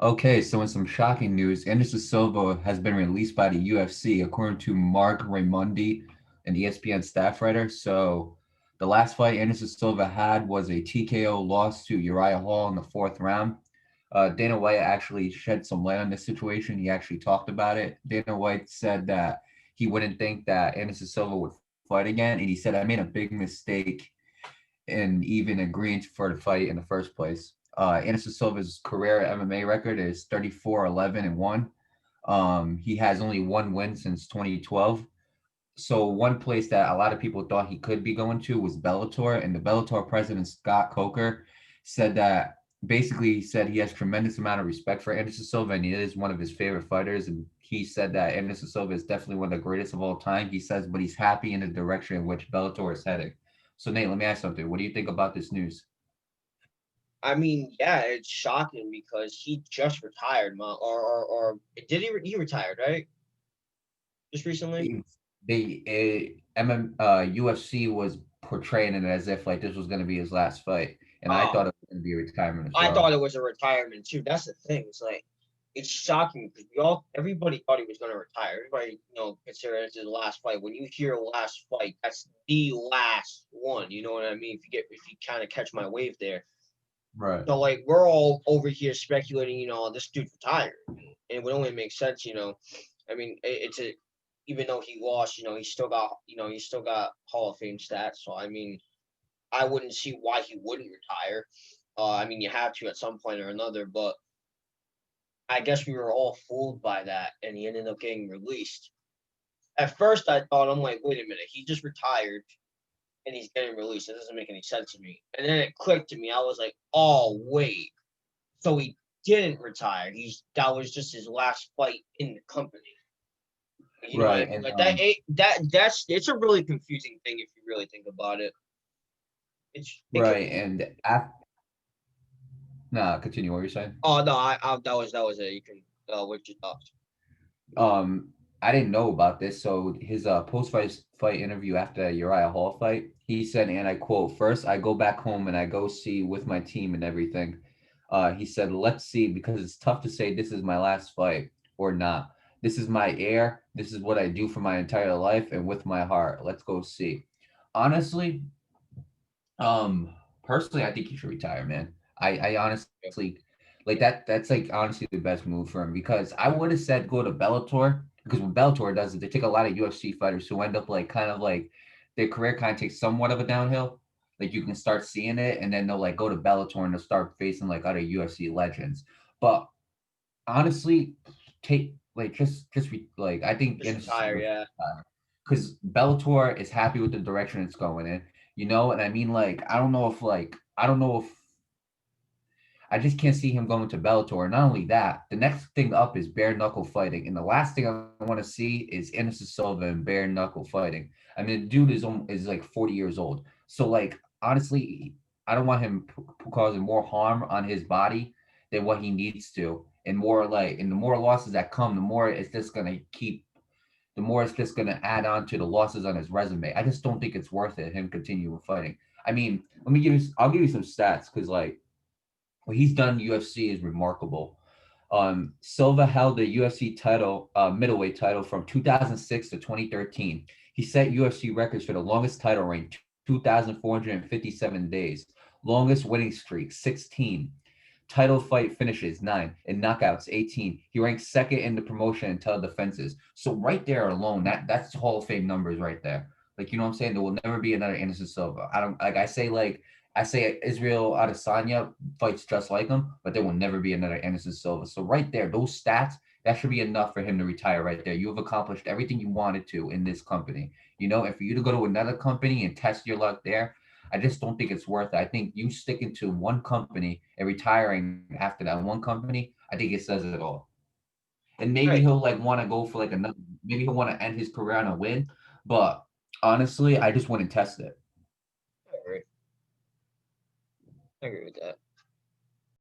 Okay, so in some shocking news, Anderson Silva has been released by the UFC, according to Mark Raimondi, an ESPN staff writer. So the last fight Anderson Silva had was a TKO loss to Uriah Hall in the fourth round. Dana White actually shed some light on this situation. He actually talked about it. Dana White said that he wouldn't think that Anderson Silva would fight again, and he said, "I made a big mistake in even agreeing for the fight in the first place." Anderson Silva's career MMA record is 34-11-1. He has only one win since 2012. So one place that a lot of people thought he could be going to was Bellator, and the Bellator president Scott Coker said that basically he said he has tremendous amount of respect for Anderson Silva and he is one of his favorite fighters. And he said that Anderson Silva is definitely one of the greatest of all time. He says, but he's happy in the direction in which Bellator is heading. So Nate, let me ask something. What do you think about this news? I mean, yeah, it's shocking because he just retired, or did he retired, right? Just recently? UFC was portraying it as if like this was going to be his last fight, and I Oh, thought it was going to be a retirement as I thought well. it was a retirement too. That's the thing. It's like it's shocking because everybody thought he was going to retire. Everybody, considered it his last fight. When you hear last fight, that's the last one. You know what I mean? If you kind of catch my wave there. Right. So like we're all over here speculating, this dude retired, and it would only make sense, I mean, it's a even though he lost, he's still got Hall of Fame stats. So I mean, I wouldn't see why he wouldn't retire. I mean, you have to at some point or another, but I guess we were all fooled by that, and he ended up getting released. At first, I thought, I'm like, wait a minute, he just retired and he's getting released. It doesn't make any sense to me. And then it clicked to me. I was like, oh wait, so he didn't retire. That was just his last fight in the company. You know what I Right. mean? And Like that's it's a really confusing thing if you really think about it. It could right. And after, nah, continue what you're saying. oh no, that was it. You can what your thoughts? Um, I didn't know about this. So his post fight interview after the Uriah Hall fight, he said, and I quote, "First, I go back home and I go see with my team and everything." He said, "Let's see, because it's tough to say this is my last fight or not. This is my air. This is what I do for my entire life and with my heart. Let's go see." Honestly, personally, I think he should retire, man. I Yeah. honestly like that. That's like honestly the best move for him because I would have said go to Bellator because what Bellator does is they take a lot of UFC fighters who end up like kind of like their career kind of takes somewhat of a downhill. Like you can start seeing it, and then they'll like go to Bellator and they'll start facing like other UFC legends. But honestly, take like like I think Just Anderson retire, Silva yeah. because Bellator is happy with the direction it's going in. You know, and I mean, like, I don't know if I just can't see him going to Bellator. Not only that, the next thing up is bare knuckle fighting, and the last thing I want to see is Anderson Silva and bare knuckle fighting. I mean, the dude is like 40 years old, so like honestly, I don't want him causing more harm on his body than what he needs to, and the more losses that come, the more it's just going to add on to the losses on his resume. I just don't think it's worth it him continuing fighting. I mean, I'll give you some stats because like what he's done in UFC is remarkable. Silva held the UFC title, middleweight title from 2006 to 2013. He set UFC records for the longest title reign, 2,457 days. Longest winning streak, 16. Title fight finishes, 9. And knockouts, 18. He ranks second in the promotion and title defenses. So right there alone, that's Hall of Fame numbers right there. Like, you know what I'm saying? There will never be another Anderson Silva. I don't like I say Israel Adesanya fights just like him, but there will never be another Anderson Silva. So right there, those stats, that should be enough for him to retire right there. You have accomplished everything you wanted to in this company. You know, and for you to go to another company and test your luck there, I just don't think it's worth it. I think you sticking to one company and retiring after that one company, I think it says it all. And maybe he'll Right. like want to go for like another, maybe he'll want to end his career on a win. But honestly, I just wouldn't test it. I agree. I agree with that.